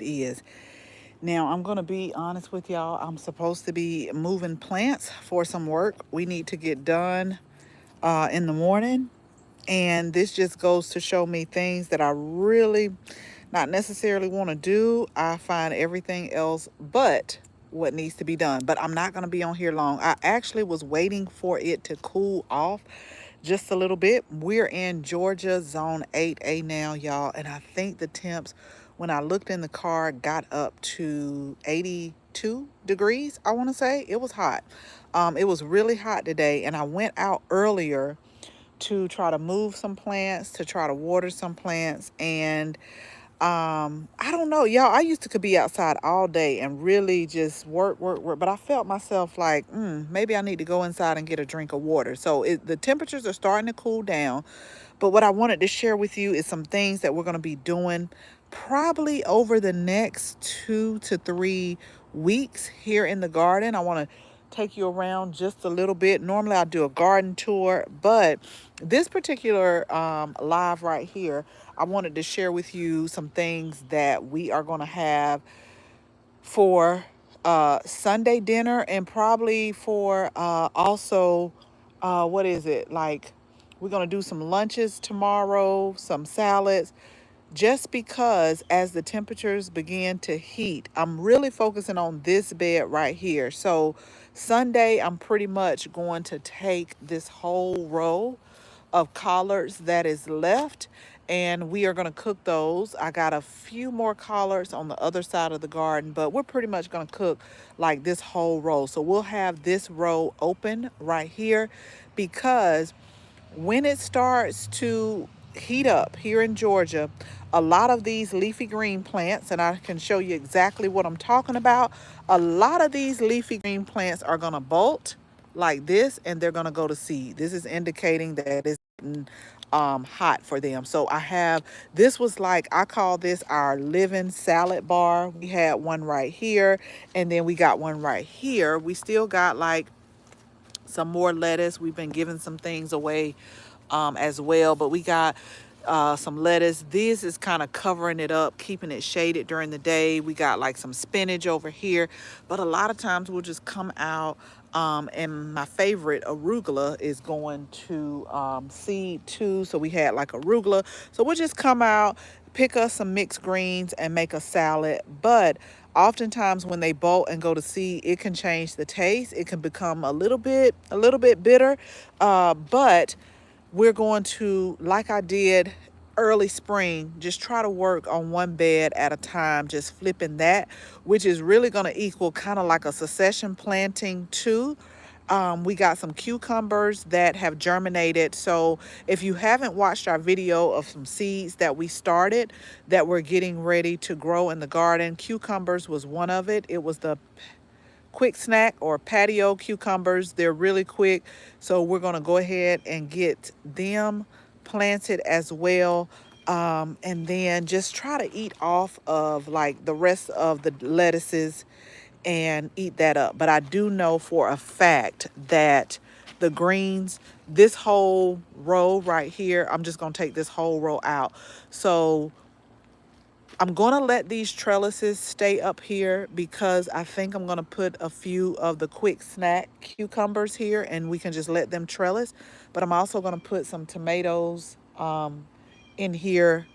is. Now, I'm going to be honest with y'all. I'm supposed to be moving plants for some work we need to get done in the morning. And this just goes to show me things that I really not necessarily want to do. I find everything else but what needs to be done. But I'm not going to be on here long. I actually was waiting for it to cool off just a little bit. We're in Georgia zone 8A now, y'all. And I think the temps, when I looked in the car, got up to 82 degrees, I want to say. It was hot. It was really hot today. And I went out earlier to try to move some plants, to try to water some plants. And I don't know, y'all. I used to could be outside all day and really just work. But I felt myself like, maybe I need to go inside and get a drink of water. So the temperatures are starting to cool down. But what I wanted to share with you is some things that we're going to be doing probably over the next 2 to 3 weeks here in the garden. I want to take you around just a little bit. Normally I do a garden tour, but this particular live right here, I wanted to share with you some things that we are going to have for Sunday dinner, and probably for also what is it, like we're going to do some lunches tomorrow, some salads, just because as the temperatures begin to heat, I'm really focusing on this bed right here. So Sunday, I'm pretty much going to take this whole row of collards that is left, and we are going to cook those. I got a few more collards on the other side of the garden, but we're pretty much going to cook like this whole row. So we'll have this row open right here, because when it starts to heat up here in Georgia, a lot of these leafy green plants, and I can show you exactly what I'm talking about, a lot of these leafy green plants are going to bolt like this, and they're going to go to seed. This is indicating that it's getting hot for them. So I have, this was like, I call this our living salad bar. We had one right here, and then we got one right here. We still got like some more lettuce. We've been giving some things away as well, but we got some lettuce. This is kind of covering it up, keeping it shaded during the day. We got like some spinach over here, but a lot of times we'll just come out, and my favorite arugula is going to seed too. So we had like arugula. So we'll just come out, pick us some mixed greens and make a salad. But oftentimes when they bolt and go to seed, it can change the taste. It can become a little bit bitter. But we're going to, like I did early spring, just try to work on one bed at a time, just flipping that, which is really going to equal kind of like a succession planting too. We got some cucumbers that have germinated. So if you haven't watched our video of some seeds that we started that we're getting ready to grow in the garden, cucumbers was one of it. It was the quick snack or patio cucumbers. They're really quick. So we're going to go ahead and get them planted as well. And then just try to eat off of like the rest of the lettuces and eat that up. But I do know for a fact that the greens, this whole row right here, I'm just going to take this whole row out. So I'm going to let these trellises stay up here because I think I'm going to put a few of the quick snack cucumbers here and we can just let them trellis. But I'm also going to put some tomatoes in here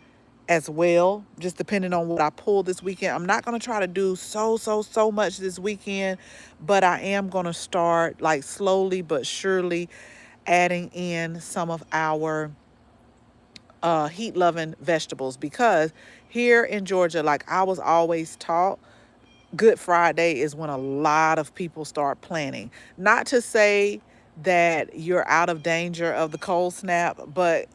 as well, just depending on what I pull this weekend. I'm not going to try to do so much this weekend, but I am going to start like slowly but surely adding in some of our heat loving vegetables, because here in Georgia, like I was always taught, Good Friday is when a lot of people start planting. Not to say that you're out of danger of the cold snap, but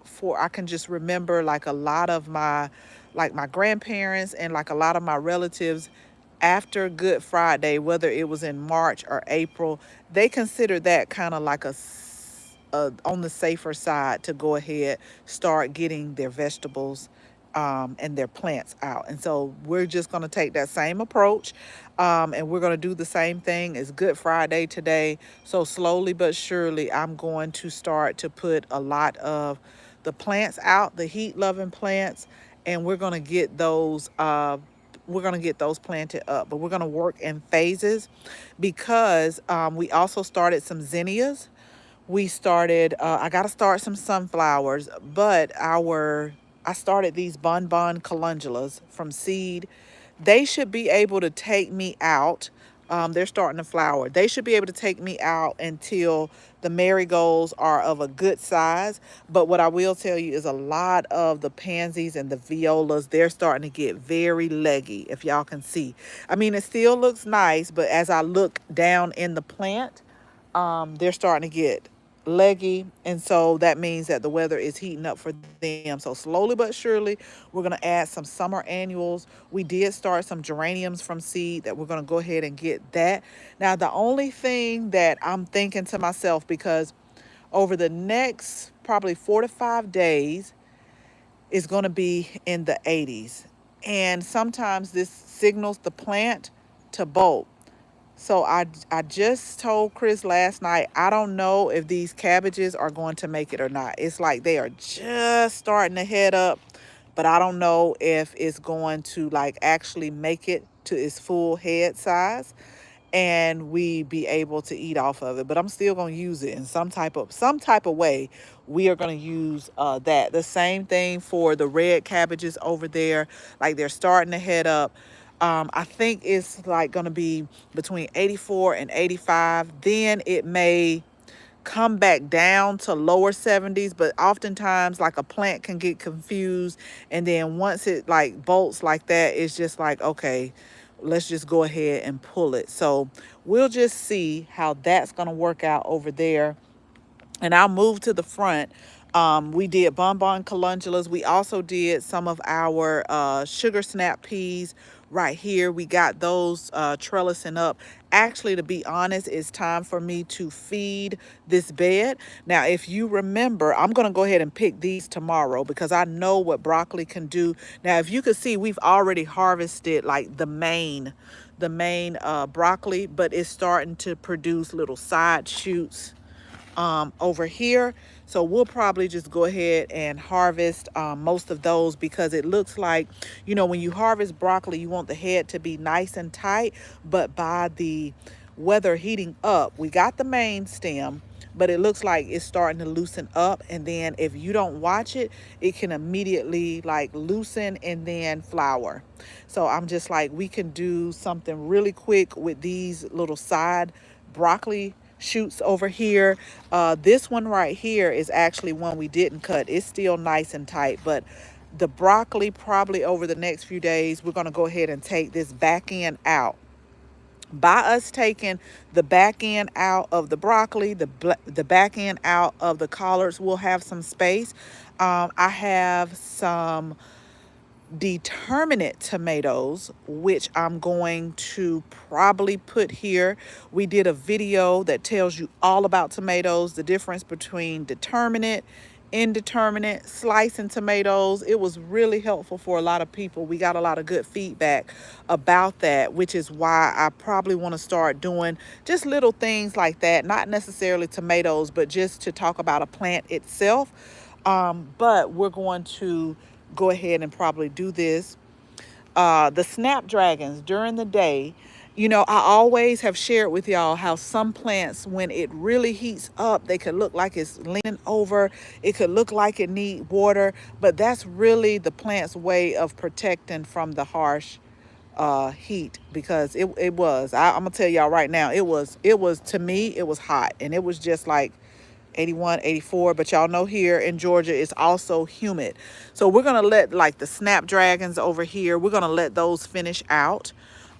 for I can just remember like a lot of my, like my grandparents and like a lot of my relatives, after Good Friday, whether it was in March or April, they consider that kind of like on the safer side to go ahead, start getting their vegetables and their plants out. And so we're just going to take that same approach, and we're going to do the same thing. It's Good Friday today. So slowly but surely, I'm going to start to put a lot of the plants out, the heat loving plants, and we're going to get those we're going to get those planted up. But we're going to work in phases because we also started some zinnias. We started, I got to start some sunflowers, but I started these bonbon calendulas from seed. They should be able to take me out. They're starting to flower. They should be able to take me out until the marigolds are of a good size. But what I will tell you is a lot of the pansies and the violas, they're starting to get very leggy, if y'all can see. I mean, it still looks nice, but as I look down in the plant, they're starting to get leggy, and so that means that the weather is heating up for them. So slowly but surely we're going to add some summer annuals. We did start some geraniums from seed that we're going to go ahead and get that. Now the only thing that I'm thinking to myself, because over the next probably 4 to 5 days is going to be in the 80s, and sometimes this signals the plant to bolt. So I just told Chris last night, I don't know if these cabbages are going to make it or not. It's like they are just starting to head up, but I don't know if it's going to like actually make it to its full head size and we be able to eat off of it. But I'm still going to use it in some type of way. We are going to use that. The same thing for the red cabbages over there. Like they're starting to head up. I think it's like going to be between 84 and 85. Then it may come back down to lower 70s, but oftentimes like a plant can get confused, and then once it like bolts like that, it's just like, okay, let's just go ahead and pull it. So we'll just see how that's going to work out over there. And I'll move to the front. We did bonbon calendulas. We also did some of our sugar snap peas right here. We got those trellising up. Actually, to be honest, it's time for me to feed this bed. Now, if you remember, I'm going to go ahead and pick these tomorrow because I know what broccoli can do. Now, if you could see, we've already harvested like the main broccoli, but it's starting to produce little side shoots over here. So we'll probably just go ahead and harvest most of those, because it looks like, when you harvest broccoli, you want the head to be nice and tight. But by the weather heating up, we got the main stem, but it looks like it's starting to loosen up. And then if you don't watch it, it can immediately like loosen and then flower. So I'm just like, we can do something really quick with these little side broccoli shoots over here. This one right here is actually one we didn't cut. It's still nice and tight, but the broccoli, probably over the next few days, we're going to go ahead and take this back end out. By us taking the back end out of the broccoli, the back end out of the collards, we'll have some space. I have some determinate tomatoes, which I'm going to probably put here. We did a video that tells you all about tomatoes, the difference between determinate, indeterminate, slicing tomatoes. It was really helpful for a lot of people. We got a lot of good feedback about that, which is why I probably want to start doing just little things like that, not necessarily tomatoes, but just to talk about a plant itself. But we're going to go ahead and probably do this. The snapdragons during the day, I always have shared with y'all how some plants, when it really heats up, they could look like it's leaning over. It could look like it need water, but that's really the plant's way of protecting from the harsh heat, because it was, I'm gonna tell y'all right now, it was to me, it was hot, and it was just like 81, 84. But y'all know here in Georgia it's also humid. So we're gonna let like the snapdragons over here, we're gonna let those finish out.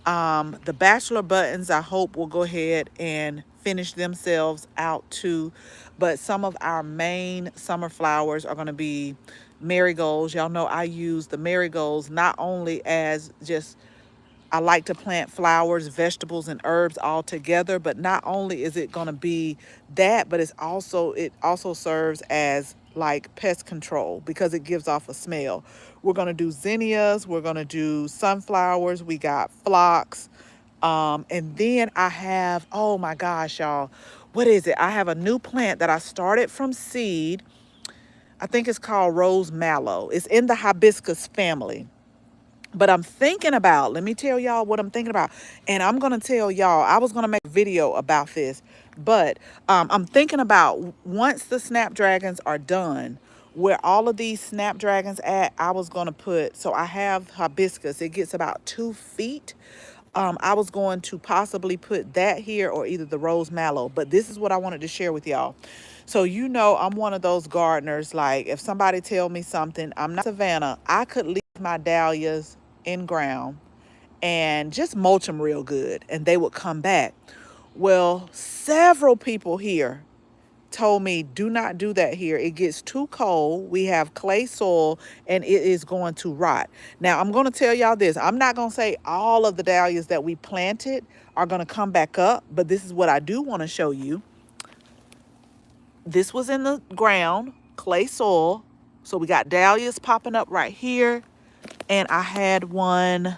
The bachelor buttons, I hope, will go ahead and finish themselves out too. But some of our main summer flowers are going to be marigolds. Y'all know I use the marigolds not only as just, I like to plant flowers, vegetables, and herbs all together, but not only is it going to be that, but it also serves as like pest control because it gives off a smell. We're going to do zinnias, we're going to do sunflowers, we got phlox, and then I have, oh my gosh, y'all, what is it? I have a new plant that I started from seed. I think it's called rose mallow. It's in the hibiscus family. But I'm thinking about, let me tell y'all what I'm thinking about. And I'm going to tell y'all, I was going to make a video about this, but I'm thinking about once the snapdragons are done, where all of these snapdragons at, I was going to put, so I have hibiscus. It gets about 2 feet. I was going to possibly put that here or either the rose mallow, but this is what I wanted to share with y'all. So, I'm one of those gardeners, like if somebody tell me something, I'm not Savannah, I could leave my dahlias in ground and just mulch them real good and they would come back. Well, several people here told me do not do that here. It gets too cold. We have clay soil and it is going to rot. Now, I'm going to tell y'all this. I'm not going to say all of the dahlias that we planted are going to come back up, but this is what I do want to show you. This was in the ground, clay soil. So we got dahlias popping up right here. And I had one,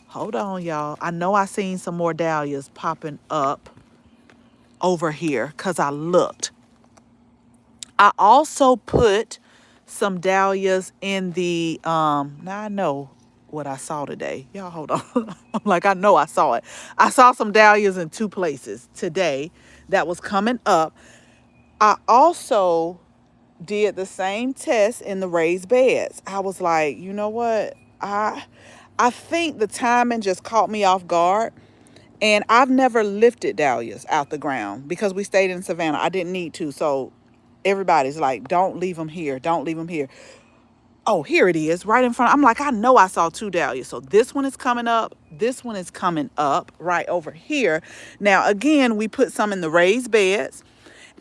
hold on, y'all. I know I seen some more dahlias popping up over here because I looked. I also put some dahlias in the, now I know what I saw today. Y'all hold on. I'm like, I know I saw it. I saw some dahlias in 2 places today that was coming up. I also did the same test in the raised beds. I was like, you know what? I think the timing just caught me off guard. And I've never lifted dahlias out the ground because we stayed in Savannah. I didn't need to. So everybody's like, don't leave them here. Don't leave them here. Oh, here it is right in front. I'm like, I know I saw 2 dahlias. So this one is coming up. This one is coming up right over here. Now, again, we put some in the raised beds.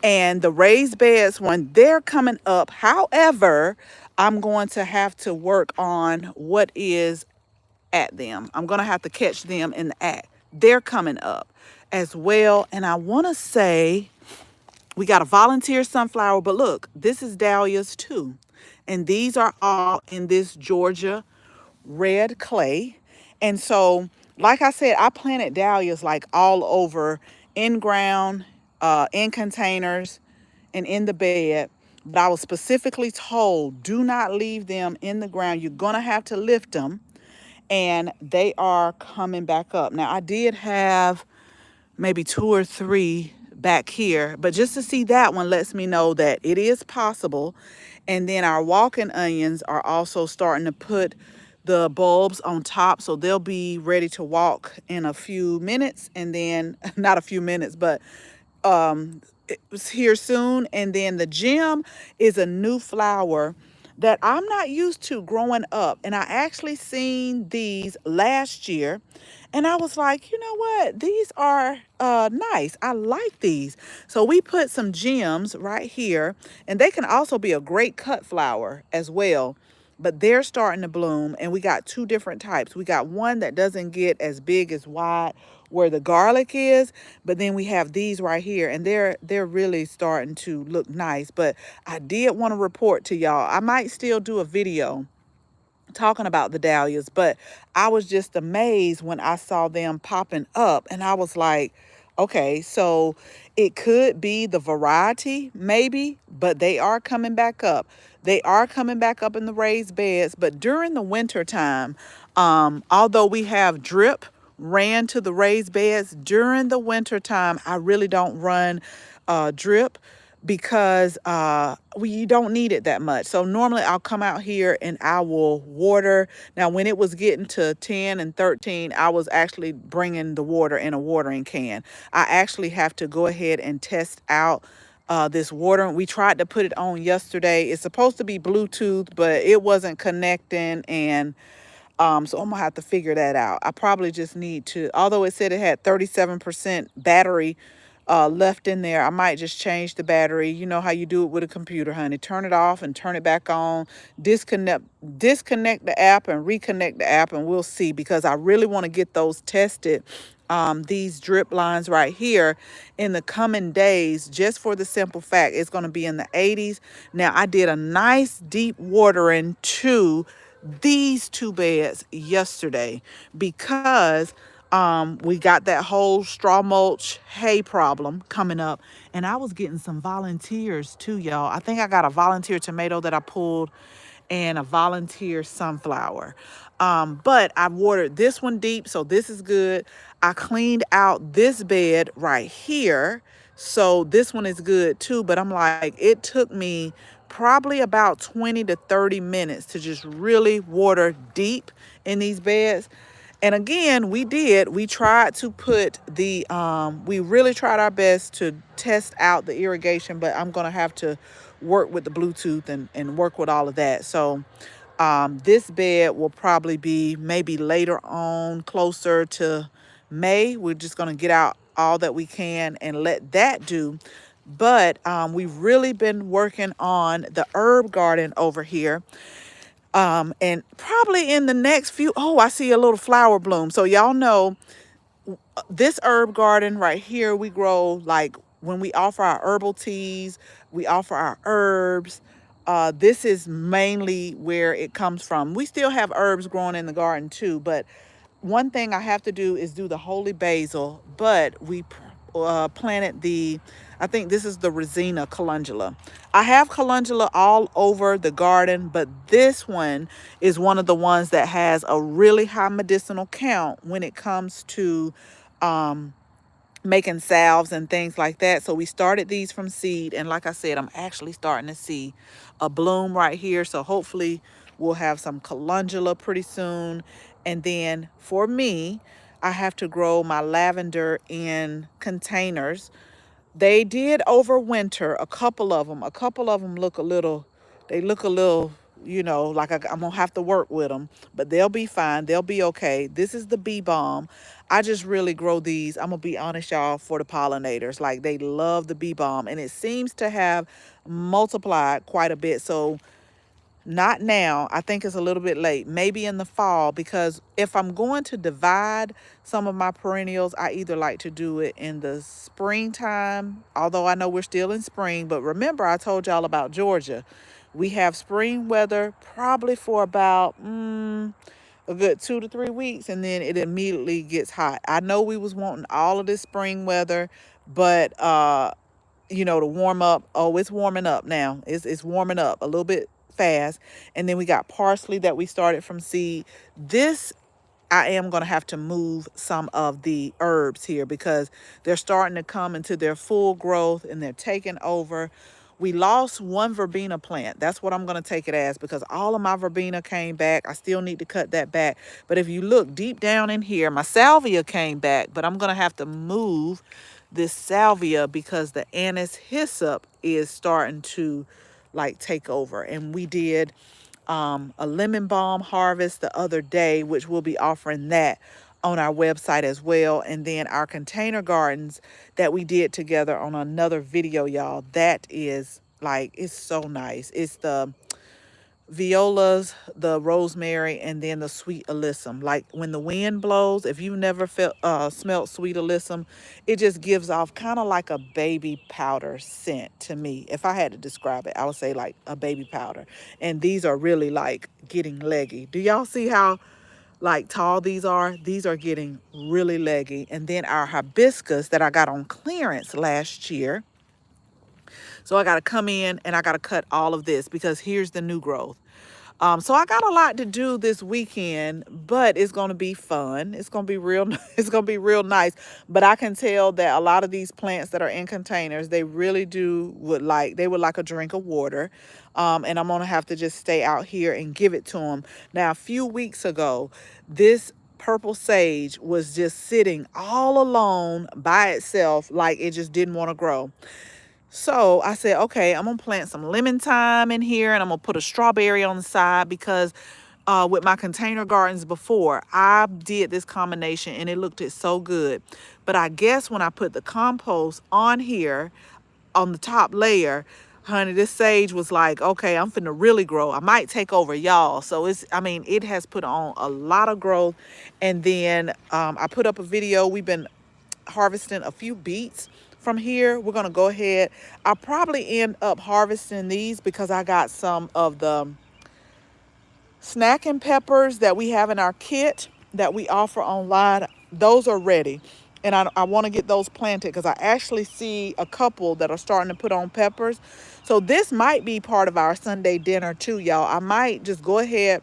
And the raised beds, when they're coming up, however, I'm going to have to work on what is at them. I'm going to have to catch them in the act. They're coming up as well. And I want to say we got a volunteer sunflower, but look, this is dahlias too. And these are all in this Georgia red clay. And so, like I said, I planted dahlias like all over in ground, in containers, and in the bed. But I was specifically told, do not leave them in the ground. You're going to have to lift them. And they are coming back up. Now, I did have maybe 2 or 3 back here, but just to see that one lets me know that it is possible. And then our walking onions are also starting to put the bulbs on top, so they'll be ready to walk in a few minutes. And then not a few minutes, but it was here soon. And then the gem is a new flower that I'm not used to growing up. And I actually seen these last year. And I was like, you know what? These are nice. I like these. So we put some gems right here. And they can also be a great cut flower as well. But they're starting to bloom. And we got 2 different types. We got one that doesn't get as big as wide where the garlic is, but then we have these right here, and they're really starting to look nice. But I did want to report to y'all, I might still do a video talking about the dahlias, but I was just amazed when I saw them popping up, and I was like, okay, so it could be the variety maybe, but they are coming back up. They are coming back up in the raised beds. But during the winter time, although we have drip ran to the raised beds during the winter time, I really don't run drip because you don't need it that much. So normally I'll come out here and I will water. Now, when it was getting to 10 and 13, I was actually bringing the water in a watering can. I actually have to go ahead and test out this water. We tried to put it on yesterday. It's supposed to be Bluetooth, but it wasn't connecting, and so I'm gonna have to figure that out. I probably just need to, although it said it had 37% battery left in there, I might just change the battery. You know how you do it with a computer, honey. Turn it off and turn it back on. Disconnect the app and reconnect the app, and we'll see, because I really want to get those tested. These drip lines right here in the coming days, just for the simple fact it's going to be in the 80s. Now, I did a nice deep watering to these 2 beds yesterday because we got that whole straw mulch hay problem coming up, and I was getting some volunteers too, y'all. I think I got a volunteer tomato that I pulled, and a volunteer sunflower. But I watered this one deep, so this is good. I cleaned out this bed right here, so this one is good too. But I'm like, it took me probably about 20 to 30 minutes to just really water deep in these beds. And again, we tried to put the, we really tried our best to test out the irrigation, but I'm going to have to work with the Bluetooth and work with all of that. So this bed will probably be maybe later on, closer to May. We're just going to get out all that we can and let that do. But we've really been working on the herb garden over here. And probably in the next few, oh, I see a little flower bloom. So y'all know this herb garden right here, we grow, like, when we offer our herbal teas, we offer our herbs. This is mainly where it comes from. We still have herbs growing in the garden too, but one thing I have to do is do the holy basil, but we planted the, I think this is the Resina calendula. I have calendula all over the garden, but this one is one of the ones that has a really high medicinal count when it comes to making salves and things like that. So we started these from seed, and like I said, I'm actually starting to see a bloom right here. So hopefully we'll have some calendula pretty soon. And then for me, I have to grow my lavender in containers. They did overwinter, a couple of them. A couple of them look a little, they look a little, like I'm going to have to work with them. But they'll be fine. They'll be okay. This is the bee balm. I just really grow these, I'm going to be honest, y'all, for the pollinators. Like, they love the bee balm. And it seems to have multiplied quite a bit. So not now. I think it's a little bit late. Maybe in the fall, because if I'm going to divide some of my perennials, I either like to do it in the springtime, although I know we're still in spring. But remember, I told y'all about Georgia. We have spring weather probably for about a good 2 to 3 weeks, and then it immediately gets hot. I know we was wanting all of this spring weather, but to warm up. Oh, it's warming up now. It's warming up a little bit fast. And then we got parsley that we started from seed. This, I am going to have to move some of the herbs here because they're starting to come into their full growth and they're taking over. We lost one verbena plant. That's what I'm going to take it as, because all of my verbena came back. I still need to cut that back. But if you look deep down in here, my salvia came back, but I'm going to have to move this salvia because the anise hyssop is starting to like take over. And we did a lemon balm harvest the other day, which we'll be offering that on our website as well. And then our container gardens that we did together on another video, y'all, that is like, it's so nice. It's the violas, the rosemary, and then the sweet alyssum. Like, when the wind blows, if you've never smelled sweet alyssum, it just gives off kind of like a baby powder scent to me. If I had to describe it, I would say like a baby powder. And these are really like getting leggy. Do y'all see how like tall these are? These are getting really leggy. And then our hibiscus that I got on clearance last year. So I got to come in and I got to cut all of this because here's the new growth. So I got a lot to do this weekend, but it's going to be fun. It's going to be real. It's going to be real nice. But I can tell that a lot of these plants that are in containers, they really would like a drink of water. And I'm going to have to just stay out here and give it to them. Now, a few weeks ago, this purple sage was just sitting all alone by itself, like it just didn't want to grow. So I said, okay, I'm going to plant some lemon thyme in here, and I'm going to put a strawberry on the side because with my container gardens before, I did this combination and it looked so good. But I guess when I put the compost on here, on the top layer, honey, this sage was like, okay, I'm finna really grow. I might take over y'all. So it has put on a lot of growth. And then I put up a video. We've been harvesting a few beets from here. We're gonna go ahead. I'll probably end up harvesting these because I got some of the snacking peppers that we have in our kit that we offer online. Those are ready. And I want to get those planted because I actually see a couple that are starting to put on peppers. So this might be part of our Sunday dinner too, y'all. I might just go ahead,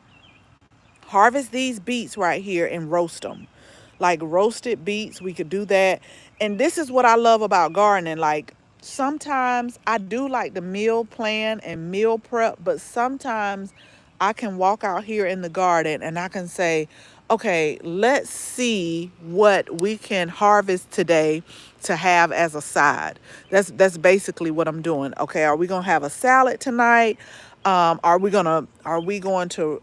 harvest these beets right here and roast them. Like roasted beets, we could do that. And this is what I love about gardening. Like sometimes I do like the meal plan and meal prep, but sometimes I can walk out here in the garden and I can say, okay, let's see what we can harvest today to have as a side. That's basically what I'm doing. Okay, are we gonna have a salad tonight? Are we going to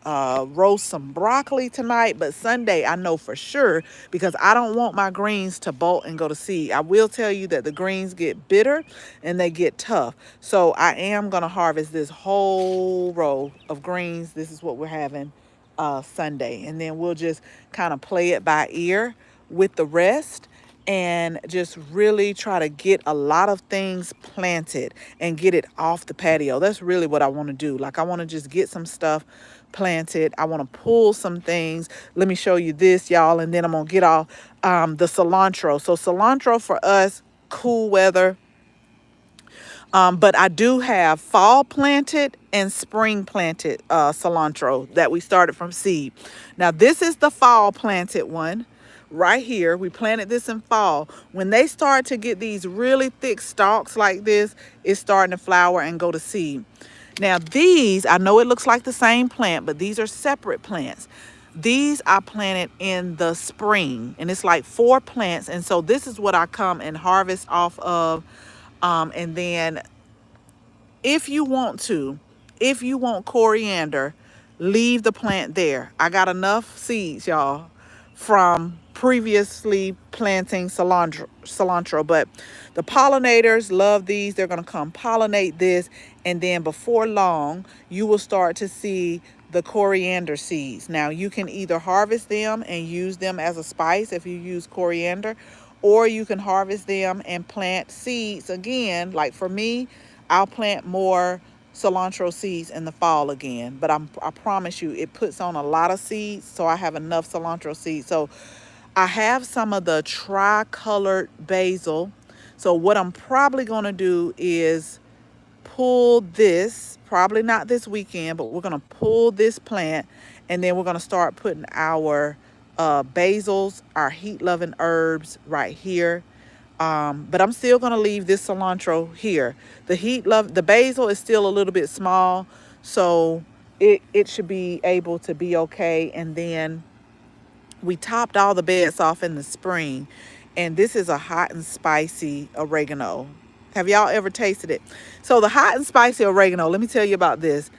roast some broccoli tonight? But Sunday, I know for sure because I don't want my greens to bolt and go to seed. I will tell you that the greens get bitter and they get tough. So I am gonna harvest this whole row of greens. This is what we're having Sunday, and then we'll just kind of play it by ear with the rest and just really try to get a lot of things planted and get it off the patio. That's really what I want to do. Like I want to just get some stuff planted. I want to pull some things. Let me show you this, y'all, and then I'm gonna get off the cilantro. So cilantro for us, cool weather. But I do have fall planted and spring planted cilantro that we started from seed. Now, this is the fall planted one right here. We planted this in fall. When they start to get these really thick stalks like this, it's starting to flower and go to seed. Now, these, I know it looks like the same plant, but these are separate plants. These I planted in the spring, and it's like 4 plants. And so this is what I come and harvest off of. And then if you want to, if you want coriander, leave the plant there. I got enough seeds, y'all, from previously planting cilantro, but the pollinators love these. They're going to come pollinate this, and then before long you will start to see the coriander seeds. Now you can either harvest them and use them as a spice if you use coriander, or you can harvest them and plant seeds again. Like for me, I'll plant more cilantro seeds in the fall again, but I promise you it puts on a lot of seeds, so I have enough cilantro seeds. So I have some of the tri-colored basil. So what I'm probably going to do is pull this, probably not this weekend, but we're going to pull this plant, and then we're going to start putting our basils, our heat-loving herbs right here. But I'm still going to leave this cilantro here. The basil is still a little bit small, so it should be able to be okay. And then we topped all the beds off in the spring, and this is a hot and spicy oregano. Have y'all ever tasted it? So the hot and spicy oregano, let me tell you about this,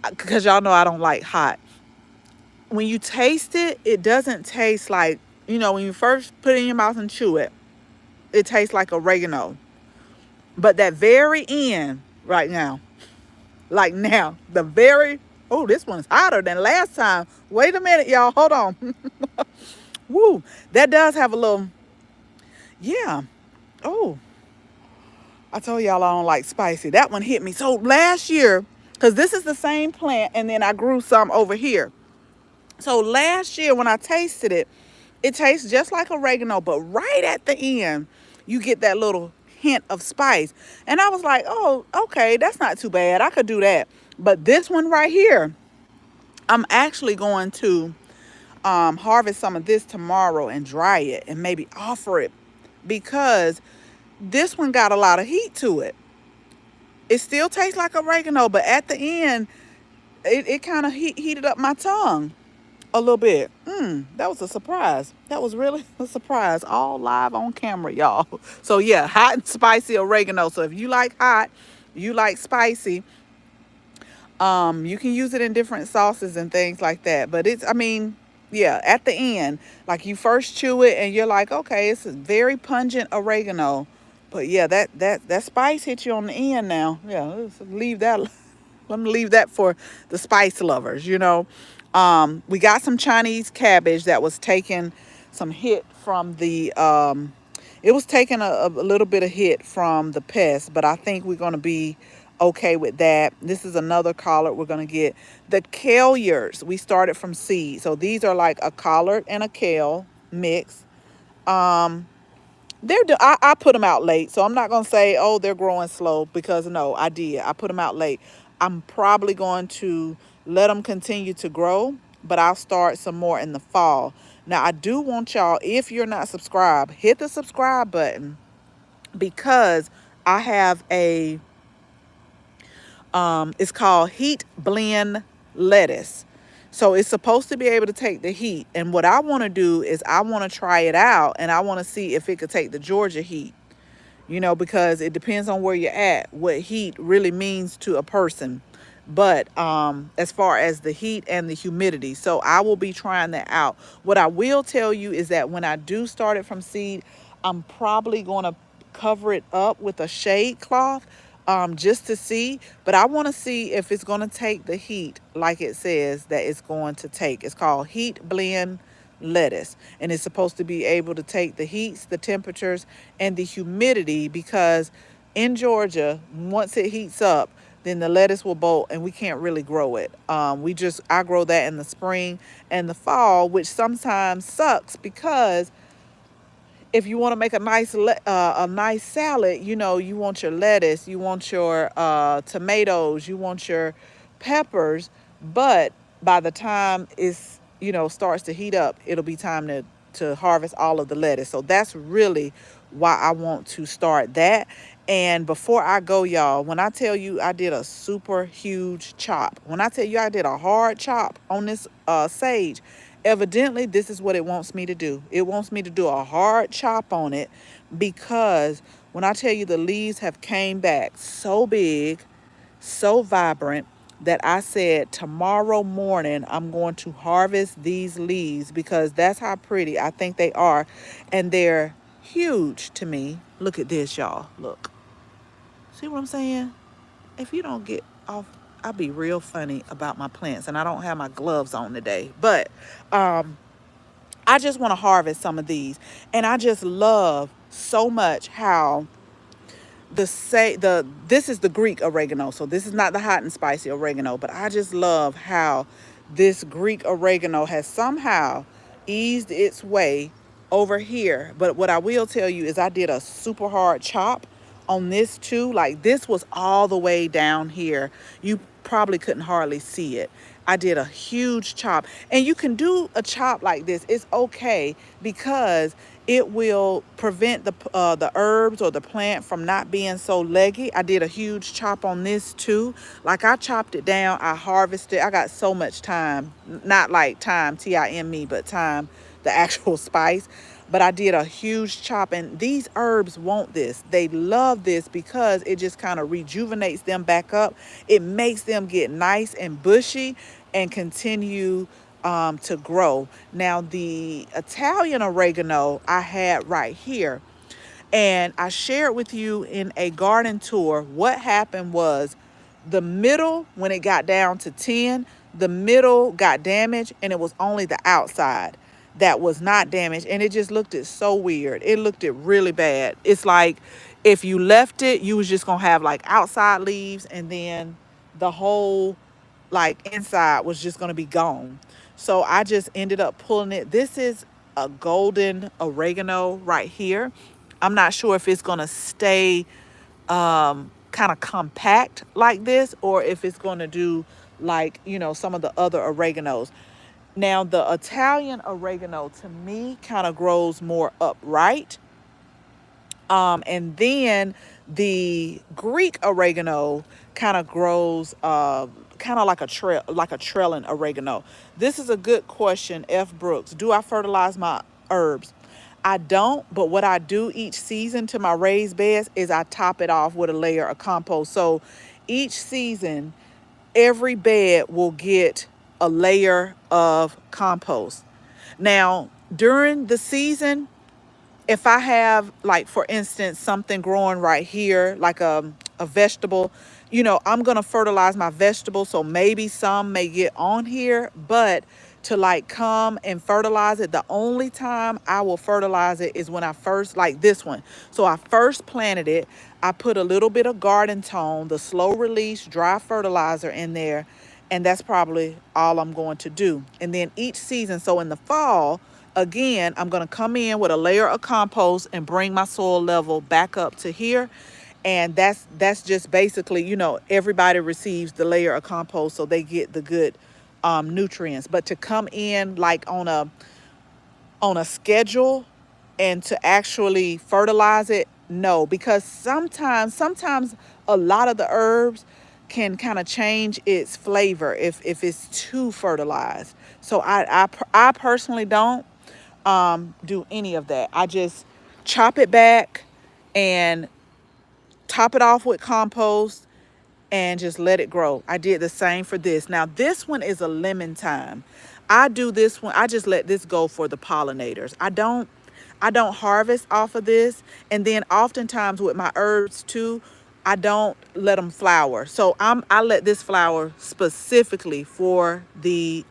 because y'all know I don't like hot. When you taste it, it doesn't taste like, when you first put it in your mouth and chew it, it tastes like oregano. But that very end right now, like now, oh, this one's hotter than last time. Wait a minute, y'all. Hold on. Woo. That does have a little, yeah. Oh, I told y'all I don't like spicy. That one hit me. So last year, because this is the same plant, and then I grew some over here. So last year when I tasted it, it tastes just like oregano, but right at the end, you get that little hint of spice. And I was like, oh, okay, that's not too bad. I could do that. But this one right here, I'm actually going to harvest some of this tomorrow and dry it and maybe offer it, because this one got a lot of heat to it. It still tastes like oregano, but at the end, it kind of heated up my tongue a little bit. That was a surprise. That was really a surprise. All live on camera, y'all. So yeah, hot and spicy oregano. So if you like hot, you like spicy, you can use it in different sauces and things like that. But yeah, at the end, like you first chew it and you're like, okay, it's a very pungent oregano. But yeah, that spice hits you on the end now. Yeah, let's leave that. Let me leave that for the spice lovers. We got some Chinese cabbage that was taking some hit from the, it was taking a little bit of hit from the pest, but I think we're going to be okay with that. This is another collard we're going to get. The kale we started from seed. So these are like a collard and a kale mix. I put them out late, so I'm not gonna say, oh, they're growing slow, because no, I put them out late. I'm probably going to let them continue to grow, but I'll start some more in the fall. Now I do want y'all, if you're not subscribed, hit the subscribe button, because I have a it's called Heat Blend Lettuce. So it's supposed to be able to take the heat. And what I want to do is I want to try it out, and I want to see if it could take the Georgia heat. Because it depends on where you're at, what heat really means to a person. But as far as the heat and the humidity, so I will be trying that out. What I will tell you is that when I do start it from seed, I'm probably going to cover it up with a shade cloth, just to see. But I want to see if it's going to take the heat like it says that it's going to take. It's called Heat Blend Lettuce, and it's supposed to be able to take the heats, the temperatures, and the humidity, because in Georgia, once it heats up, then the lettuce will bolt and we can't really grow it. I grow that in the spring and the fall, which sometimes sucks, because if you want to make a nice salad, you want your lettuce, you want your tomatoes, you want your peppers, but by the time it's starts to heat up, it'll be time to harvest all of the lettuce. So that's really why I want to start that. And before I go, y'all, when I tell you I did a super huge chop, when I tell you I did a hard chop on this sage, evidently this is what it wants me to do. It wants me to do a hard chop on it, because when I tell you the leaves have came back so big, so vibrant, that I said tomorrow morning I'm going to harvest these leaves, because that's how pretty I think they are. And they're huge to me. Look at this, y'all. Look. See what I'm saying? If you don't get off, I'll be real funny about my plants, and I don't have my gloves on today. But I just want to harvest some of these. And I just love so much how this is the Greek oregano, so this is not the hot and spicy oregano, but I just love how this Greek oregano has somehow eased its way over here. But what I will tell you is I did a super hard chop on this too. Like, this was all the way down here. You probably couldn't hardly see it. I did a huge chop, and you can do a chop like this. It's okay, because it will prevent the herbs or the plant from not being so leggy. I did a huge chop on this too. Like, I chopped it down, I harvested. I got so much thyme, not like thyme, T-I-M-E, but thyme, the actual spice. But I did a huge chop, and these herbs want this. They love this, because it just kind of rejuvenates them back up. It makes them get nice and bushy and continue to grow. Now, the Italian oregano I had right here, and I shared with you in a garden tour. What happened was, the middle, when it got down to 10, the middle got damaged, and it was only the outside that was not damaged, and it just looked it so weird. It looked it really bad. It's like if you left it, you was just gonna have like outside leaves, and then the whole like inside was just going to be gone. So I just ended up pulling it. This is a golden oregano right here. I'm not sure if it's going to stay kind of compact like this, or if it's going to do like, some of the other oreganos. Now, the Italian oregano to me kind of grows more upright. And then the Greek oregano kind of grows kind of like a trailing oregano. This is a good question, F. Brooks. Do I fertilize my herbs? I don't, but what I do each season to my raised beds is I top it off with a layer of compost. So each season, every bed will get a layer of compost. Now, during the season, if I have, like, for instance, something growing right here, like a vegetable, I'm going to fertilize my vegetables. So maybe some may get on here, but to like come and fertilize it, the only time I will fertilize it is when I first, like this one. So I first planted it. I put a little bit of garden tone, the slow release dry fertilizer in there. And that's probably all I'm going to do. And then each season, so in the fall, Again, I'm going to come in with a layer of compost and bring my soil level back up to here. And that's just basically, everybody receives the layer of compost so they get the good nutrients. But to come in like on a schedule and to actually fertilize it, no, because sometimes a lot of the herbs can kind of change its flavor if it's too fertilized. So I personally don't do any of that. I just chop it back and top it off with compost and just let it grow. I did the same for this. Now this one is a lemon thyme. I do this one. I just let this go for the pollinators. I don't harvest off of this. And then oftentimes with my herbs too, I don't let them flower. So I let this flower specifically for the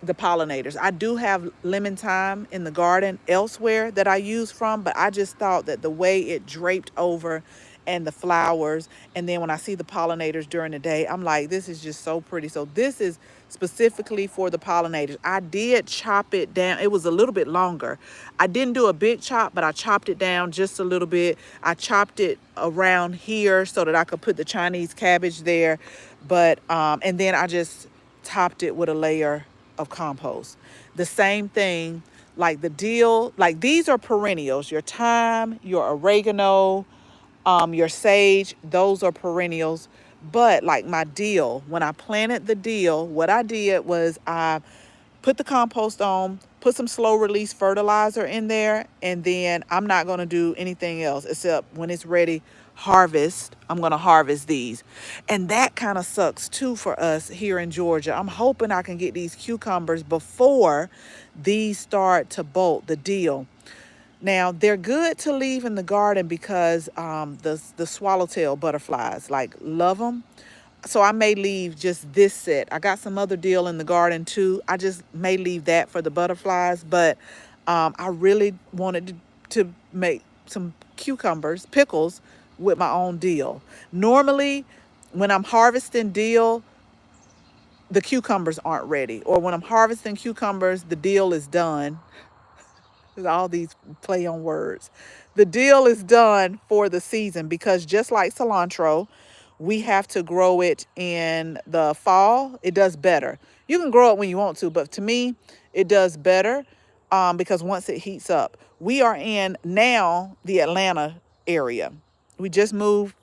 pollinators. I do have lemon thyme in the garden elsewhere that I use from, but I just thought that the way it draped over and the flowers, and then when I see the pollinators during the day, I'm like, this is just so pretty. So this is specifically for the pollinators. I did chop it down. It was a little bit longer. I didn't do a big chop, but I chopped it down just a little bit. I chopped it around here so that I could put the Chinese cabbage there. But and then I just topped it with a layer of compost. The same thing, like the dill, like these are perennials. Your thyme, your oregano, your sage, those are perennials. But like my dill, when I planted the dill, what I did was I put the compost on, put some slow release fertilizer in there, and then I'm not going to do anything else except when it's ready, harvest. I'm going to harvest these. And that kind of sucks too for us here in Georgia. I'm hoping I can get these cucumbers before these start to bolt, the dill. Now they're good to leave in the garden because the swallowtail butterflies like love them. So I may leave just this set. I got some other deal in the garden too. I just may leave that for the butterflies, but I really wanted to make some cucumbers, pickles with my own dill. Normally, when I'm harvesting dill, the cucumbers aren't ready, or when I'm harvesting cucumbers, the dill is done. All these play on words. The deal is done for the season because just like cilantro, we have to grow it in the fall. It does better. You can grow it when you want to, but to me, it does better because once it heats up. We are in now the Atlanta area. We just moved.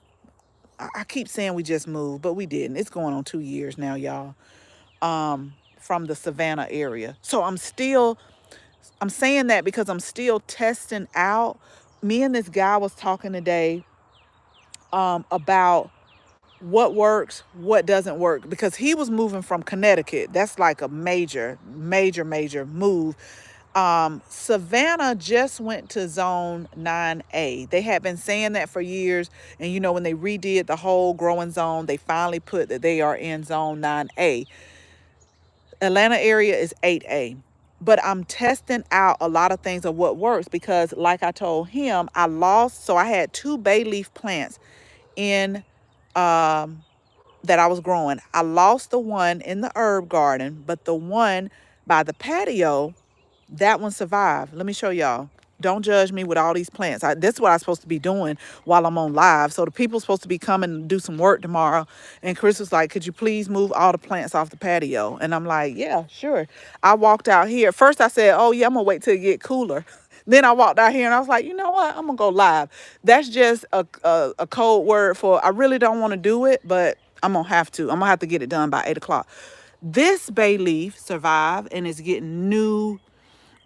I keep saying we just moved, but we didn't. It's going on 2 years now, y'all, from the Savannah area. So I'm saying that because I'm still testing out. Me and this guy was talking today about what works, what doesn't work, because he was moving from Connecticut. That's like a major, major, major move. Savannah just went to zone 9A. They had been saying that for years. And when they redid the whole growing zone, they finally put that they are in zone 9A. Atlanta area is 8A. But I'm testing out a lot of things of what works because, like I told him, I had two bay leaf plants in that I was growing. I lost the one in the herb garden, but the one by the patio, that one survived. Let me show y'all. Don't judge me with all these plants. That's what I'm supposed to be doing while I'm on live. So the people's supposed to be coming to do some work tomorrow. And Chris was like, could you please move all the plants off the patio? And I'm like, yeah, sure. I walked out here. First I said, oh yeah, I'm going to wait till it get cooler. Then I walked out here and I was like, you know what? I'm going to go live. That's just a code word for I really don't want to do it, but I'm going to have to. I'm going to have to get it done by 8 o'clock. This bay leaf survived and is getting new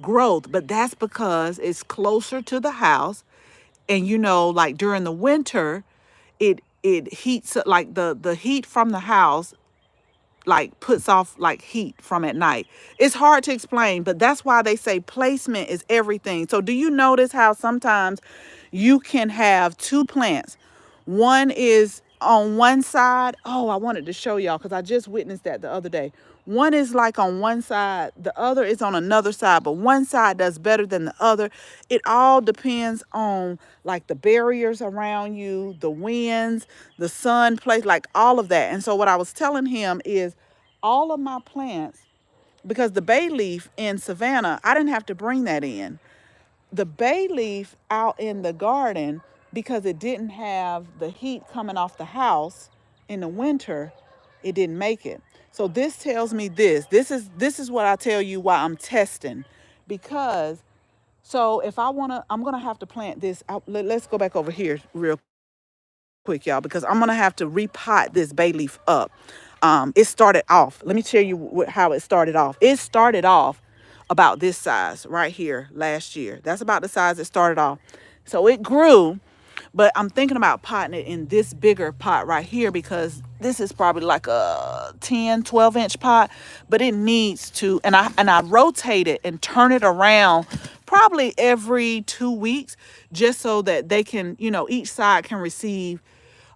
growth, but that's because it's closer to the house. And like during the winter, it heats up, like the heat from the house like puts off like heat from at night. It's hard to explain, but that's why they say placement is everything. So do you notice how sometimes you can have two plants? One is on one side. Oh, I wanted to show y'all because I just witnessed that the other day. One is like on one side, the other is on another side, but one side does better than the other. It all depends on like the barriers around you, the winds, the sun place, like all of that. And so what I was telling him is all of my plants because the bay leaf in Savannah, I didn't have to bring that in. The bay leaf out in the garden, because it didn't have the heat coming off the house in the winter, it didn't make it. So this tells me this is what I tell you why I'm testing. Because so if I want to, I'm going to have to plant this out. Let's go back over here real quick, y'all, because I'm going to have to repot this bay leaf up. It started off, let me tell you how it started off. It started off about this size right here last year. That's about the size it started off. So it grew, but I'm thinking about potting it in this bigger pot right here, because this is probably like a 10, 12-inch pot, but it needs to, and I rotate it and turn it around probably every 2 weeks, just so that they can, each side can receive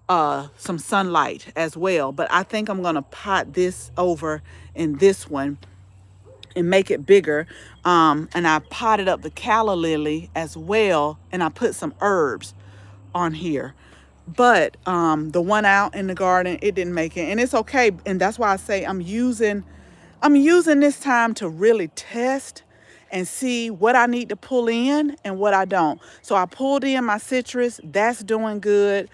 some sunlight as well. But I think I'm gonna pot this over in this one and make it bigger. And I potted up the calla lily as well, and I put some herbs on here. But the one out in the garden, it didn't make it, and it's okay. And that's why I say I'm using this time to really test and see what I need to pull in and what I don't. So I pulled in my citrus, that's doing good.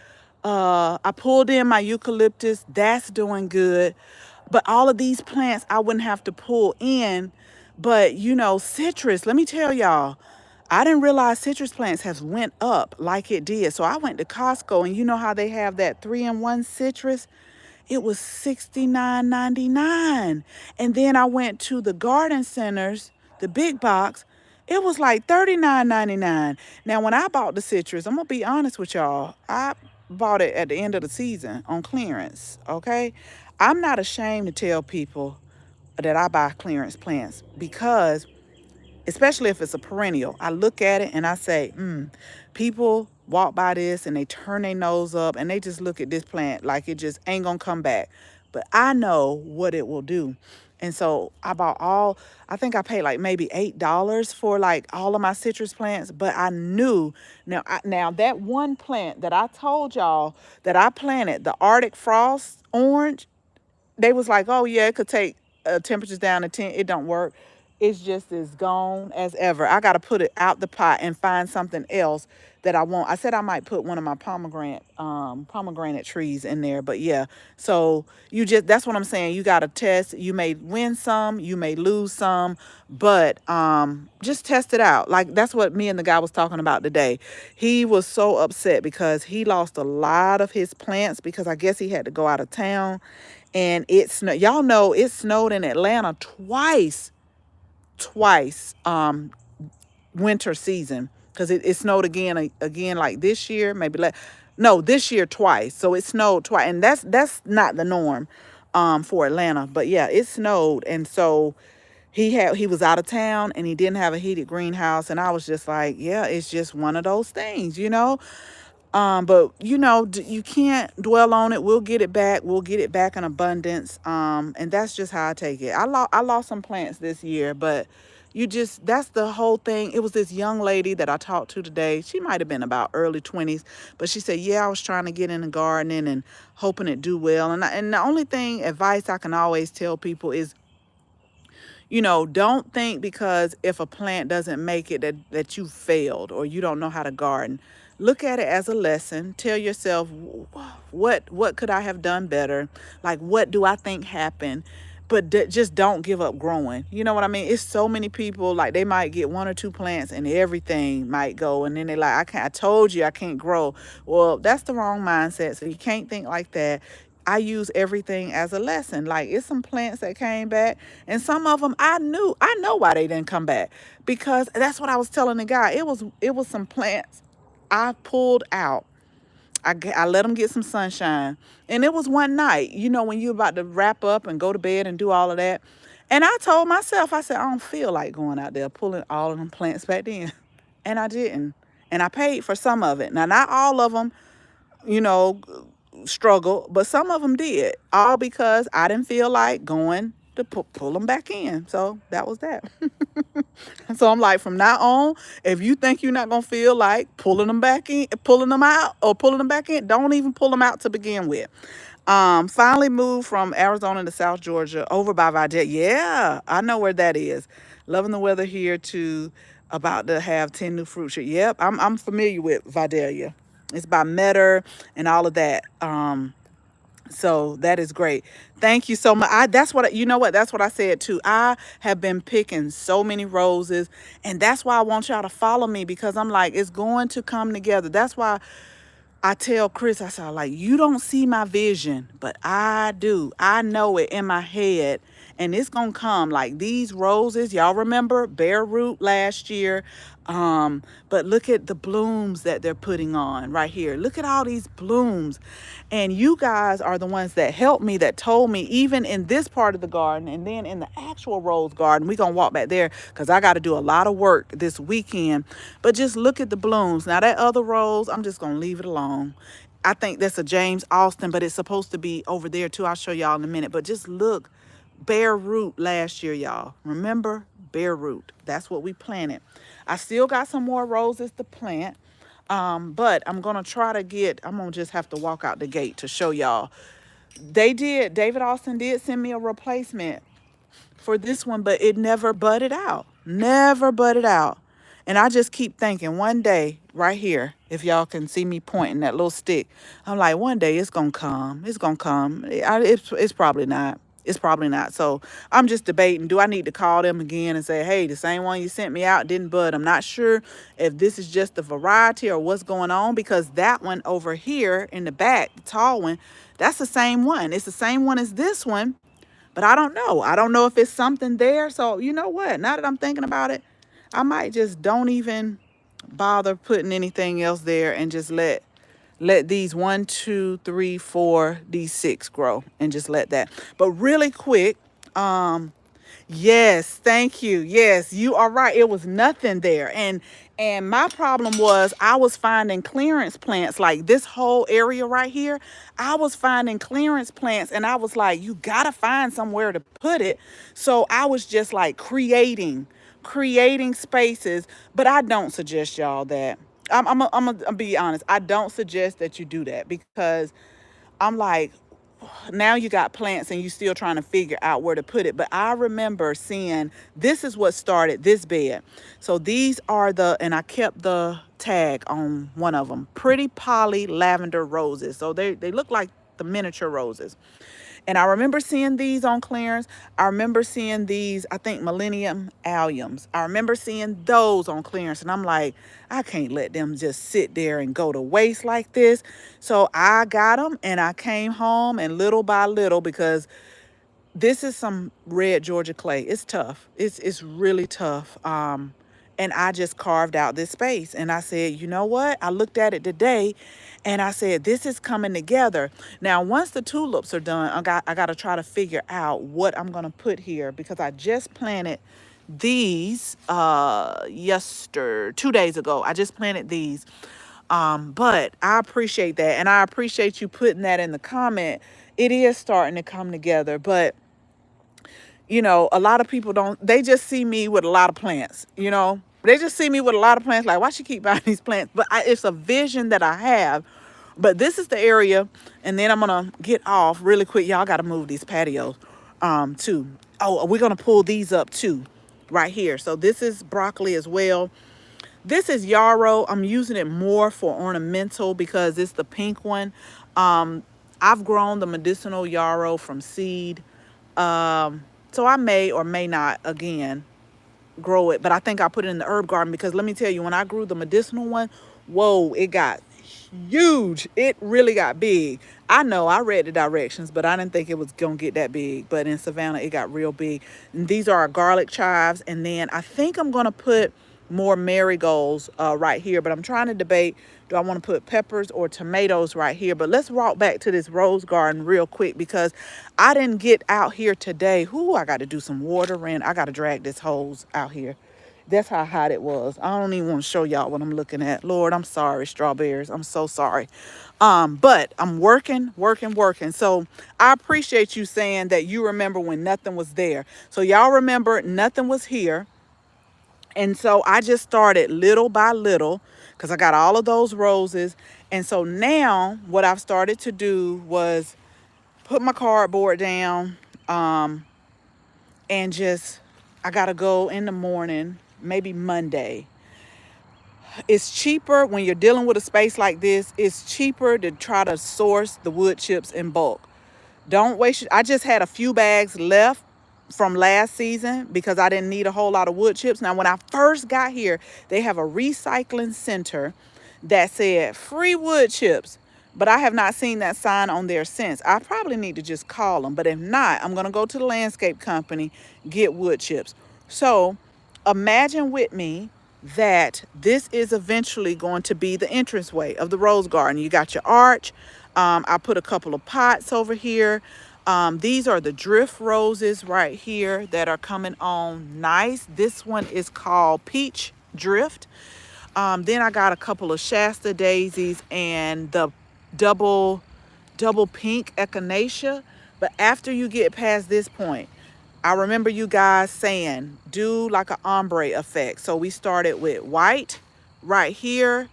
I pulled in my eucalyptus, that's doing good. But all of these plants I wouldn't have to pull in. But citrus, let me tell y'all, I didn't realize citrus plants have went up like it did. So I went to Costco, and you know how they have that 3-in-1 citrus? It was $69.99. And then I went to the garden centers, the big box. It was like $39.99. Now, when I bought the citrus, I'm going to be honest with y'all, I bought it at the end of the season on clearance, okay? I'm not ashamed to tell people that I buy clearance plants, because especially if it's a perennial, I look at it and I say, people walk by this and they turn their nose up and they just look at this plant like it just ain't gonna come back. But I know what it will do. And so I think I paid like maybe $8 for like all of my citrus plants. But I knew, now that one plant that I told y'all that I planted, the Arctic Frost orange, they was like, oh yeah, it could take temperatures down to 10. It don't work. It's just as gone as ever. I got to put it out the pot and find something else that I want. I said I might put one of my pomegranate trees in there, but yeah. So that's what I'm saying. You got to test. You may win some, you may lose some, but just test it out. Like that's what me and the guy was talking about today. He was so upset because he lost a lot of his plants because I guess he had to go out of town. And it snowed. Y'all know it snowed in Atlanta twice winter season, because it snowed again like this year, maybe no, this year twice. So it snowed twice, and that's not the norm for Atlanta. But yeah, it snowed. And so he was out of town and he didn't have a heated greenhouse, and I was just like, yeah, it's just one of those things. But you can't dwell on it. We'll get it back. We'll get it back in abundance. And that's just how I take it. I lost some plants this year, but that's the whole thing. It was this young lady that I talked to today. She might have been about early 20s, but she said, yeah, I was trying to get into gardening and hoping it do well. And the only advice I can always tell people is, don't think because if a plant doesn't make it that you failed or you don't know how to garden. Look at it as a lesson. Tell yourself, what could I have done better? Like, what do I think happened? But just don't give up growing. You know what I mean? It's so many people, like they might get one or two plants and everything might go. And then they're like, I told you I can't grow. Well, that's the wrong mindset. So you can't think like that. I use everything as a lesson. Like it's some plants that came back, and some of them I know why they didn't come back, because that's what I was telling the guy. It was some plants I pulled out. I let them get some sunshine, and it was one night. When you're about to wrap up and go to bed and do all of that, and I told myself, I said I don't feel like going out there pulling all of them plants back in, and I didn't, and I paid for some of it. Now not all of them, you know, struggle, but some of them did, all because I didn't feel like going to pull them back in. So that was that. So I'm like, from now on, if you think you're not gonna feel like pulling them back in, pulling them out, or pulling them back in, don't even pull them out to begin with. Finally moved from Arizona to South Georgia over by Vidalia. Yeah, I know where that is. Loving the weather here too. About to have 10 new fruit trees. Yep, I'm familiar with Vidalia. It's by Metter and all of that. So that is great. Thank you so much. That's what you know what that's what I said too. I have been picking so many roses, and that's why I want y'all to follow me, because I'm like, it's going to come together. That's why I tell Chris, I said, like, you don't see my vision, but I do. I know it in my head, and it's gonna come. Like these roses, y'all remember bare root last year. But look at the blooms that they're putting on right here. Look at all these blooms. And you guys are the ones that helped me, that told me, even in this part of the garden and then in the actual rose garden. We're gonna walk back there because I got to do a lot of work this weekend. But just look at the blooms. Now that other rose, I'm just gonna leave it alone. I think that's a James Austin, but it's supposed to be over there too. I'll show y'all in a minute. But just look, bare root last year, y'all. Remember, bare root. That's what we planted. I still got some more roses to plant. But I'm gonna try to get, I'm gonna just have to walk out the gate to show y'all. David Austin did send me a replacement for this one, but it never budded out. Never budded out. And I just keep thinking one day, right here, if y'all can see me pointing that little stick, I'm like, one day it's gonna come. It's gonna come. It's probably not. It's probably not. So I'm just debating. Do I need to call them again and say, hey, the same one you sent me out didn't bud? I'm not sure if this is just the variety or what's going on, because that one over here in the back, the tall one, that's the same one. It's the same one as this one, but I don't know. I don't know if it's something there. So you know what? Now that I'm thinking about it, I might just don't even bother putting anything else there and just let these 1, 2, 3, 4, these 6 grow, and just let that. But really quick, yes, thank you. Yes, you are right. It was nothing there. And my problem was I was finding clearance plants, like this whole area right here. I was finding clearance plants, and I was like, you got to find somewhere to put it. So I was just like creating spaces, but I don't suggest y'all that. I'm gonna be honest. I don't suggest that you do that, because I'm like, now you got plants and you still trying to figure out where to put it. But I remember seeing, this is what started this bed. So these are and I kept the tag on one of them, pretty poly lavender roses. So they look like the miniature roses. And I remember seeing these on clearance. I remember seeing these, I think, Millennium Alliums. I remember seeing those on clearance. And I'm like, I can't let them just sit there and go to waste like this. So I got them and I came home, and little by little, because this is some red Georgia clay. It's tough. It's really tough. And I just carved out this space, and I said, you know what? I looked at it today, and I said, this is coming together. Now, once the tulips are done, I got to try to figure out what I'm gonna put here, because I just planted these 2 days ago. I just planted these. But I appreciate that, and I appreciate you putting that in the comment. It is starting to come together, but a lot of people don't, they just see me with a lot of plants, They just see me with a lot of plants, like, why she keep buying these plants? But it's a vision that I have. But this is the area, and then I'm gonna get off really quick. Y'all gotta move these patios too. Oh, we're gonna pull these up too, right here. So this is broccoli as well. This is yarrow. I'm using it more for ornamental because it's the pink one. I've grown the medicinal yarrow from seed. So I may or may not again grow it, but I think I put it in the herb garden, because let me tell you, when I grew the medicinal one, whoa, it got huge. It really got big. I know I read the directions, but I didn't think it was gonna get that big. But in Savannah, it got real big. And these are our garlic chives, and then I think I'm gonna put more marigolds right here, but I'm trying to debate, do I want to put peppers or tomatoes right here? But let's walk back to this rose garden real quick, because I didn't get out here today. I got to do some watering. I got to drag this hose out here. That's how hot it was. I don't even want to show y'all what I'm looking at. Lord, I'm sorry, strawberries. I'm so sorry. But I'm working. So I appreciate you saying that you remember when nothing was there. So y'all remember nothing was here. And so I just started little by little, because I got all of those roses. And so now what I've started to do was put my cardboard down, and just, I gotta go in the morning, maybe Monday. It's cheaper when you're dealing with a space like this. It's cheaper to try to source the wood chips in bulk. Don't waste it. I just had a few bags left from last season because I didn't need a whole lot of wood chips. Now, when I first got here, they have a recycling center that said free wood chips, but I have not seen that sign on there since. I probably need to just call them, but if not, I'm going to go to the landscape company, get wood chips. So imagine with me that this is eventually going to be the entranceway of the rose garden. You got your arch. I put a couple of pots over here. These are the drift roses right here that are coming on nice. This one is called Peach Drift. Then I got a couple of Shasta daisies and the double pink echinacea. But after you get past this point, I remember you guys saying do like an ombre effect. So we started with white right here.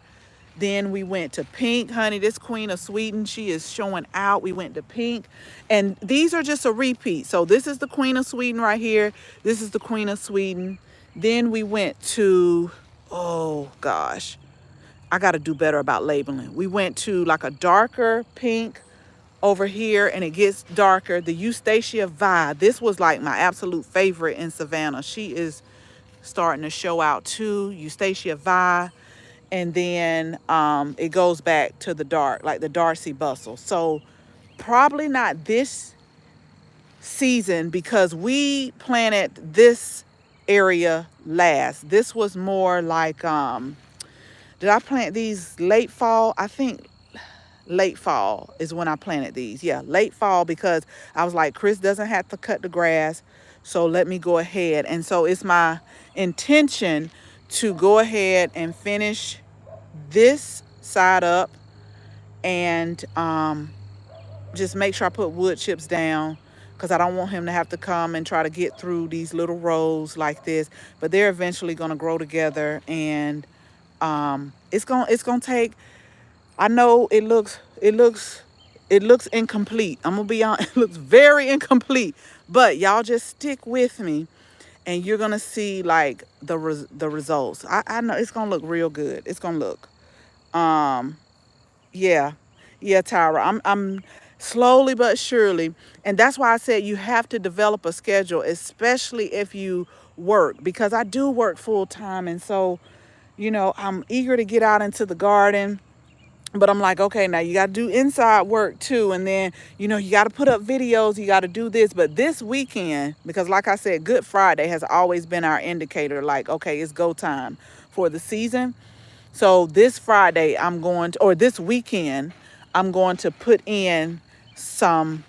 Then we went to pink. Honey, this Queen of Sweden, she is showing out. We went to pink. And these are just a repeat. So this is the Queen of Sweden right here. This is the Queen of Sweden. Then we went to, oh gosh, I got to do better about labeling. We went to like a darker pink over here, and it gets darker. The Eustacia Vi. This was like my absolute favorite in Savannah. She is starting to show out too. Eustacia Vi. And then it goes back to the dark, like the Darcy Bustle. So probably not this season because we planted this area last. This was more like, did I plant these late fall? I think late fall is when I planted these. Yeah, late fall, because I was like, Chris doesn't have to cut the grass, so let me go ahead. And so it's my intention to go ahead and finish this side up and just make sure I put wood chips down, because I don't want him to have to come and try to get through these little rows like this. But they're eventually going to grow together, and it's gonna take, I know it looks incomplete. I'm gonna be honest, it looks very incomplete. But y'all just stick with me, and you're gonna see like the results. I know it's gonna look real good. It's gonna look, yeah, yeah, Tyra. I'm slowly but surely, and that's why I said you have to develop a schedule, especially if you work, because I do work full time, and so I'm eager to get out into the garden. But I'm like, okay, now you got to do inside work too. And then, you got to put up videos. You got to do this. But this weekend, because like I said, Good Friday has always been our indicator. Like, okay, it's go time for the season. So this Friday, or this weekend, I'm going to put in some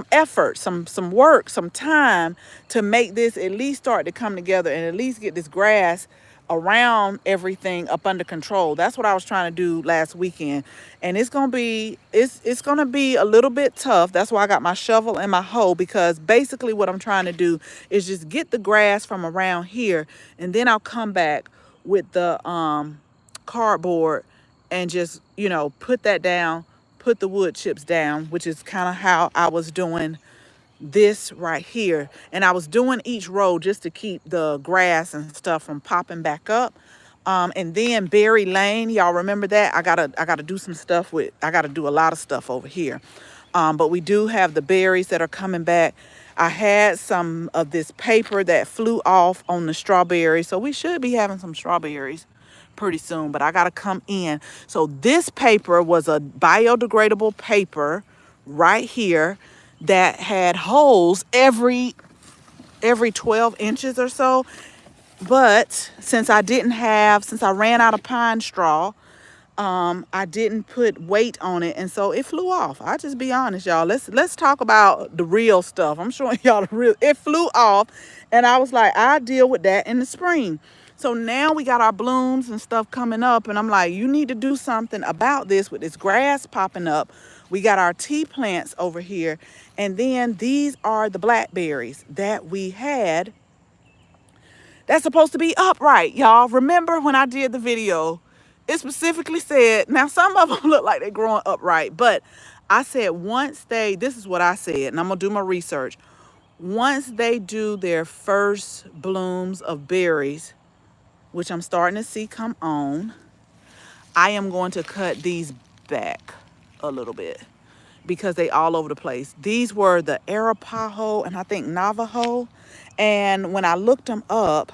effort, some work, some time to make this at least start to come together and at least get this grass around everything up under control. That's what I was trying to do last weekend. And it's gonna be a little bit tough. That's why I got my shovel and my hoe, because basically what I'm trying to do is just get the grass from around here, and then I'll come back with the cardboard and just put that down, put the wood chips down, which is kind of how I was doing this right here. And I was doing each row just to keep the grass and stuff from popping back up. And then Berry Lane, y'all remember that? I gotta do some stuff with, I gotta do a lot of stuff over here. But we do have the berries that are coming back. I had some of this paper that flew off on the strawberries, so we should be having some strawberries pretty soon, but I gotta come in. So this paper was a biodegradable paper right here that had holes every 12 inches or so. But since I ran out of pine straw, I didn't put weight on it, and so it flew off. I'll just be honest, y'all. Let's talk about the real stuff. I'm showing y'all the real. It flew off, and I was like, I'll deal with that in the spring. So now we got our blooms and stuff coming up, and I'm like, you need to do something about this with this grass popping up. We got our tea plants over here, and then these are the blackberries that we had that's supposed to be upright, y'all. Remember when I did the video, it specifically said, now some of them look like they're growing upright, but I said once this is what I said, and I'm going to do my research. Once they do their first blooms of berries, which I'm starting to see come on, I am going to cut these back a little bit because they all over the place. These were the Arapaho and I think Navajo. And when I looked them up,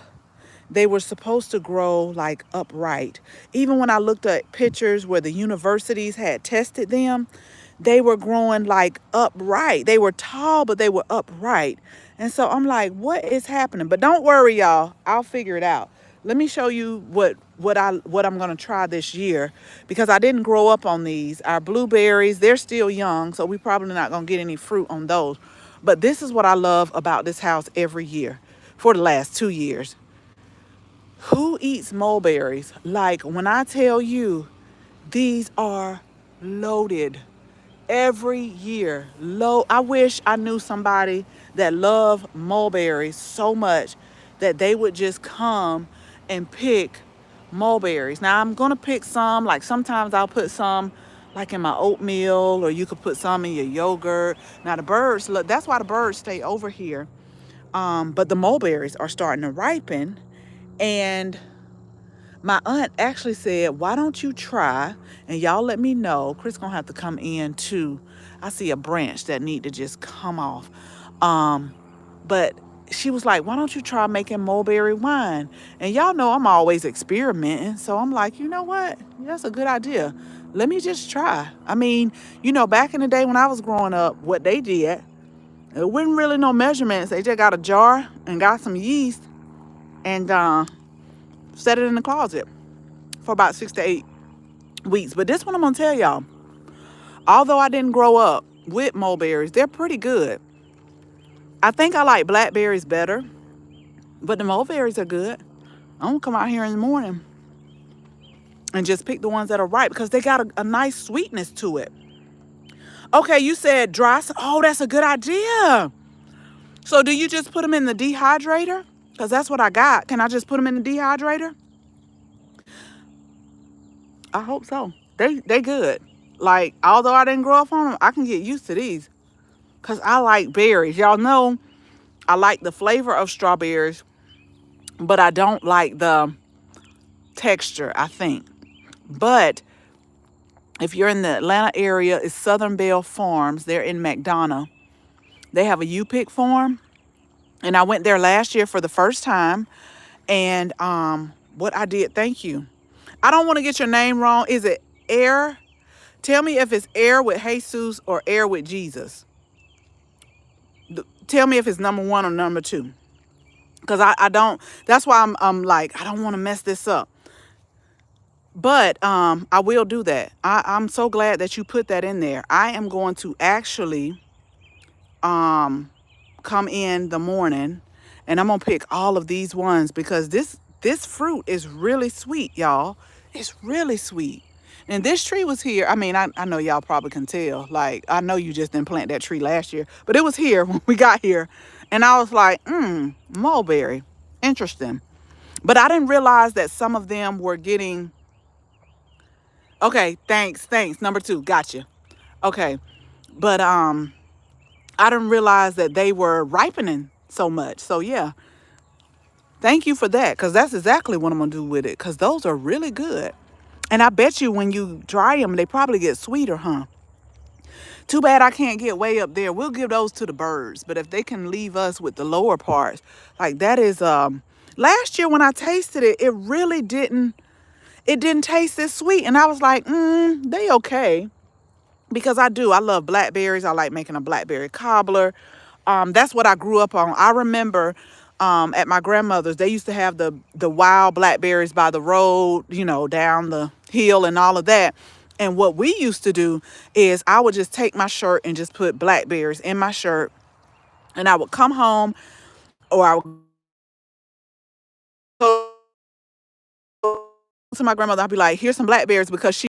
they were supposed to grow like upright. Even when I looked at pictures where the universities had tested them, they were growing like upright. They were tall, but they were upright. And so I'm like, what is happening? But don't worry, y'all. I'll figure it out. Let me show you what I'm gonna try this year because I didn't grow up on these. Our blueberries, they're still young, so we probably not gonna get any fruit on those. But this is what I love about this house every year for the last 2 years. Who eats mulberries? Like when I tell you, these are loaded every year. I wish I knew somebody that loved mulberries so much that they would just come and pick mulberries. Now I'm gonna pick some, like sometimes I'll put some like in my oatmeal, or you could put some in your yogurt. Now the birds, look, that's why the birds stay over here. But the mulberries are starting to ripen, and my aunt actually said, why don't you try, and y'all let me know, Chris gonna have to come in too. I see a branch that need to just come off. But she was like, why don't you try making mulberry wine? And y'all know I'm always experimenting. So I'm like, you know what? That's a good idea. Let me just try. I mean, back in the day when I was growing up, what they did, it wasn't really no measurements. They just got a jar and got some yeast and set it in the closet for about 6 to 8 weeks. But this one I'm gonna tell y'all, although I didn't grow up with mulberries, they're pretty good. I think I like blackberries better, but the mulberries are good. I'm gonna come out here in the morning and just pick the ones that are ripe because they got a nice sweetness to it. Okay, you said dry. Oh, that's a good idea. So do you just put them in the dehydrator? Because that's what I got. Can I just put them in the dehydrator? I hope so. They good. Like, although I didn't grow up on them, I can get used to these because I like berries. Y'all know I like the flavor of strawberries, but I don't like the texture, I think. But if you're in the Atlanta area, it's Southern Belle Farms. They're in McDonough. They have a U-Pick farm, and I went there last year for the first time. And what I did, thank you. I don't want to get your name wrong. Is it Air? Tell me if it's Air with Jesus or Air with Jesus. Tell me if it's number one or number two. Because I don't, that's why I'm like, I don't want to mess this up. But I will do that. I'm so glad that you put that in there. I am going to actually come in the morning and I'm gonna pick all of these ones because this fruit is really sweet, y'all. It's really sweet. And this tree was here. I mean, I know y'all probably can tell. Like, I know you just didn't plant that tree last year, but it was here when we got here. And I was like, mulberry. Interesting. But I didn't realize that some of them were getting. Okay, thanks. Number 2, gotcha. Okay. But I didn't realize that they were ripening so much. So yeah, thank you for that, because that's exactly what I'm gonna do with it, because those are really good. And I bet you when you dry them, they probably get sweeter, huh? Too bad I can't get way up there. We'll give those to the birds, but if they can leave us with the lower parts, like that is last year when I tasted it, it didn't taste this sweet, and I was like, they okay. Because I love blackberries. I like making a blackberry cobbler. That's what I grew up on. I remember at my grandmother's, they used to have the wild blackberries by the road, down the hill and all of that. And what we used to do is I would just take my shirt and just put blackberries in my shirt. And I would come home, or I would go to my grandmother. I'd be like, here's some blackberries, because she